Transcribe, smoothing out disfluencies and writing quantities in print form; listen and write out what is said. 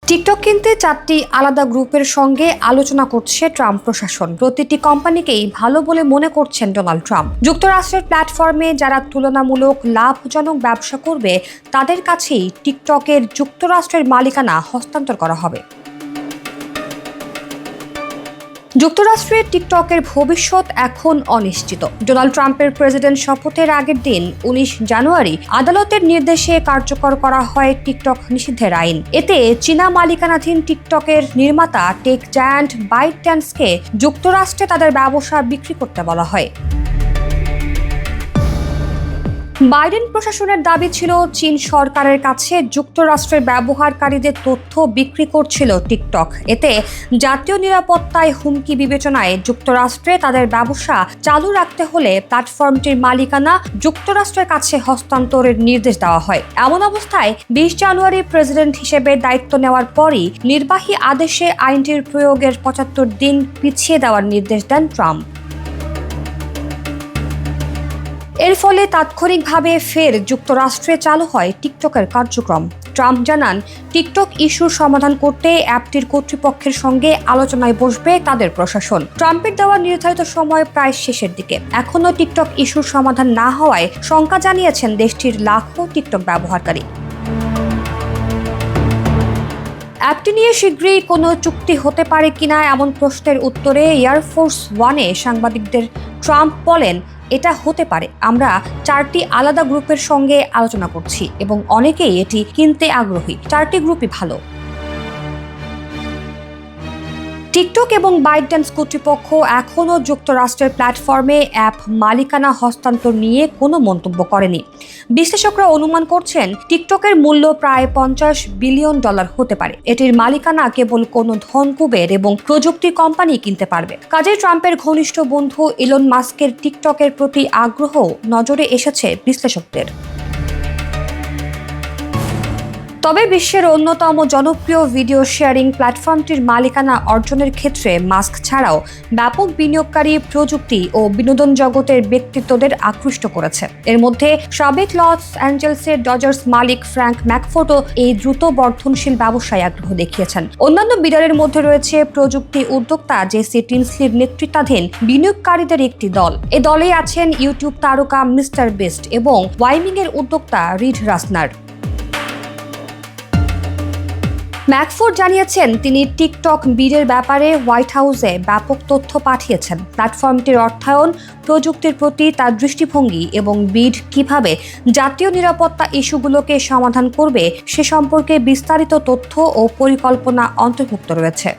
TikTok কিনতে 4টি আলাদা গ্রুপের সঙ্গে আলোচনা করছে ট্রাম্প প্রশাসন। প্রতিটি কোম্পানিকেই ভালো বলে মনে করছেন ডোনাল্ড ট্রাম্প। যুক্তরাষ্ট্রের প্ল্যাটফর্মে যারা তুলনামূলক লাভজনক ব্যবসা করবে তাদের কাছেই টিকটকের যুক্তরাষ্ট্রের মালিকানা হস্তান্তর করা হবে। যুক্তরাষ্ট্রে টিকটকের ভবিষ্যৎ এখন অনিশ্চিত। ডোনাল্ড ট্রাম্পের প্রেসিডেন্ট শপথের আগের দিন 19 জানুয়ারি আদালতের নির্দেশে কার্যকর করা হয় টিকটক নিষিদ্ধের আইন। এতে চীনা মালিকানাধীন টিকটকের নির্মাতা টেক জায়ান্ট বাইটড্যান্সকে যুক্তরাষ্ট্রে তাদের ব্যবসা বিক্রি করতে বলা হয়। বাইডেন প্রশাসনের দাবি ছিল চীন সরকারের কাছে যুক্তরাষ্ট্রের ব্যবহারকারীদের তথ্য বিক্রি করছিল টিকটক। এতে জাতীয় নিরাপত্তায় হুমকি বিবেচনায় যুক্তরাষ্ট্রে তাদের ব্যবসা চালু রাখতে হলে প্ল্যাটফর্মটির মালিকানা যুক্তরাষ্ট্রের কাছে হস্তান্তরের নির্দেশ দেওয়া হয়। এমন অবস্থায় 20 জানুয়ারি প্রেসিডেন্ট হিসেবে দায়িত্ব নেওয়ার পরই নির্বাহী আদেশে আইনটির প্রয়োগের 75 দিন পিছিয়ে দেওয়ার নির্দেশ দেন ট্রাম্প। এর ফলে তাৎক্ষণিকভাবে ফের যুক্তরাষ্ট্রে চালু হয় টিকটকের কার্যক্রম। ট্রাম্প জানান, টিকটক ইস্যুর সমাধান করতে অ্যাপটির কর্তৃপক্ষের সঙ্গে আলোচনায় বসবে তাদের প্রশাসন। ট্রাম্পের দেওয়া নির্ধারিত সময় প্রায় শেষের দিকে। এখনও টিকটক ইস্যুর সমাধান না হওয়ায় শঙ্কা জানিয়েছেন দেশটির লাখো টিকটক ব্যবহারকারী। অ্যাপটি নিয়ে শীঘ্রই কোনো চুক্তি হতে পারে কিনা এমন প্রশ্নের উত্তরে এয়ারফোর্স ওয়ানে সাংবাদিকদের ট্রাম্প বলেন, এটা হতে পারে। আমরা 4টি আলাদা গ্রুপের সঙ্গে আলোচনা করছি এবং অনেকেই এটি কিনতে আগ্রহী। 4টি গ্রুপই ভালো। টিকটক এবং বাইটড্যান্স কর্তৃপক্ষ এখনও যুক্তরাষ্ট্রের প্ল্যাটফর্মে অ্যাপ মালিকানা হস্তান্তর নিয়ে কোনো মন্তব্য করেনি। বিশ্লেষকরা অনুমান করছেন টিকটকের মূল্য প্রায় $50 বিলিয়ন হতে পারে। এটির মালিকানা কেবল কোনো ধনকুবের এবং প্রযুক্তি কোম্পানি কিনতে পারবে। কাজেই ট্রাম্পের ঘনিষ্ঠ বন্ধু ইলন মাস্কের টিকটকের প্রতি আগ্রহ নজরে এসেছে বিশ্লেষকদের। তবে বিশ্বের অন্যতম জনপ্রিয় ভিডিও শেয়ারিং প্ল্যাটফর্মটির মালিকানা অর্জনের ক্ষেত্রে মাস্ক ছাড়াও ব্যাপক বিনিয়োগকারী প্রযুক্তি ও বিনোদন জগতের ব্যক্তিত্বদের আকৃষ্ট করেছে। এর মধ্যে সাবেক লস অ্যাঞ্জেলসের ডজার্স মালিক ফ্র্যাঙ্ক ম্যাকফোর্ডও এই দ্রুত বর্ধনশীল ব্যবসায় আগ্রহ দেখিয়েছেন। অন্যান্য বিডারের মধ্যে রয়েছে প্রযুক্তি উদ্যোক্তা জেসি টিনসলির নেতৃত্বাধীন বিনিয়োগকারীদের একটি দল। এ দলে আছেন ইউটিউব তারকা মিস্টার বিস্ট এবং ওয়াইমিংয়ের উদ্যোক্তা রিড রাসনার। ম্যাকফোর্ড জানিয়েছেন, তিনি টিকটক বিডের ব্যাপারে হোয়াইট হাউসে ব্যাপক তথ্য পাঠিয়েছেন। প্ল্যাটফর্মটির অর্থায়ন, প্রযুক্তির প্রতি তার দৃষ্টিভঙ্গি এবং বিড কিভাবে জাতীয় নিরাপত্তা ইস্যুগুলোকে সমাধান করবে সে সম্পর্কে বিস্তারিত তথ্য ও পরিকল্পনা অন্তর্ভুক্ত রয়েছে।